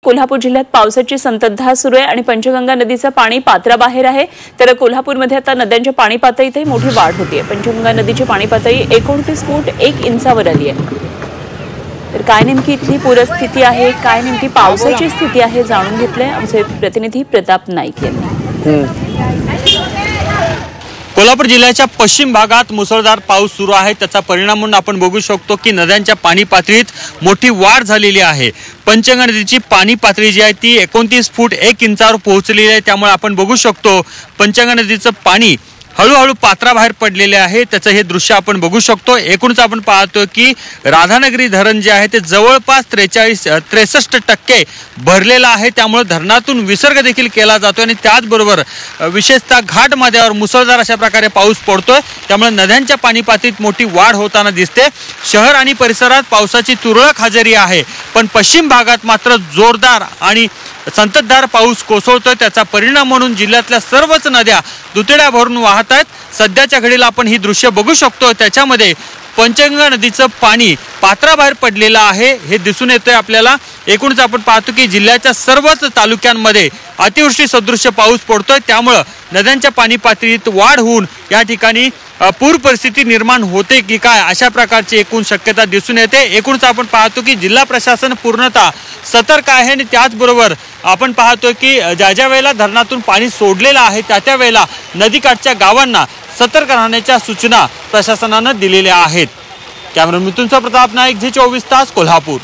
कोल्हापूर जिल्ह्यात पावसाची संततधार सुरू आहे आणि पंचगंगा नदीचं पाणी पात्राबाहेर आहे। तर कोल्हापूरमध्ये आता नद्यांच्या पाणी पातळीतही मोठी वाढ होती आहे। पंचगंगा नदीची पाणी पातळी 29 फूट 1 इंचावर आली आहे। तर काय नेमकी इथली पूरस्थिती आहे, काय नेमकी पावसाची स्थिती आहे जाणून घेतलंय आमचे प्रतिनिधी प्रताप नाईक यांनी। कोल्हापूर जिल्ह्याच्या पश्चिम भागात मुसळधार पाऊस सुरू आहे। त्याचा परिणाम म्हणून आपण बघू शकतो की नद्यांच्या पाणी पातळीत मोठी वाढ झालेली आहे। पंचगंगा नदीची पाणी पातळी जी आहे ती 29 फूट 1 इंचावर पोहोचलेली आहे। त्यामुळे आपण बघू शकतो पंचगंगा नदीचं पाणी हळूहळू पात्राबाहेर पडलेले आहे। त्याचं हे दृश्य आपण बघू शकतो। एकूणच आपण पाहतो की राधानगरी धरण जे आहे ते जवळपास 63% भरलेलं आहे। त्यामुळे धरणातून विसर्ग देखील केला जातो आणि त्याचबरोबर विशेषतः घाट माथ्यावर मुसळधार अशा प्रकारे पाऊस पडतोय। त्यामुळे नद्यांच्या पाणी पातळीत मोठी वाढ होताना दिसते। शहर आणि परिसरात पावसाची तुरळक हजेरी आहे, पण पश्चिम भागात मात्र जोरदार आणि संततधार पाऊस कोसळतोय। त्याचा परिणाम म्हणून जिल्ह्यातल्या सर्वच नद्या दुतड्या भरून वाहत आहेत। सध्याच्या घडीला आपण ही दृश्य बघू शकतो, त्याच्यामध्ये पंचगंगा नदीचं पाणी पात्राबाहेर पडलेलं आहे हे दिसून येतंय आपल्याला। एकूणच आपण पाहतो की जिल्ह्याच्या सर्वच तालुक्यांमध्ये अतिवृष्टी सदृश्य पाऊस पडतोय। त्यामुळे नद्यांच्या पाणी पातळीत वाढ होऊन या ठिकाणी पूर परिस्थिती निर्माण होते की काय अशा प्रकारची एकूण शक्यता दिसून येते। एकूणच आपण पाहतो की जिल्हा प्रशासन पूर्णतः सतर्क आहे आणि त्याचबरोबर आपण पाहतो की ज्या वेळेला धरणातून पाणी सोडलेलं आहे त्या वेळेला नदीकाठच्या गावांना सतर्क राहण्याच्या सूचना प्रशासनाने दिलेल्या आहेत। कॅमेरामन मिथुन प्रताप नाईक, झी 24 तास, कोल्हापूर।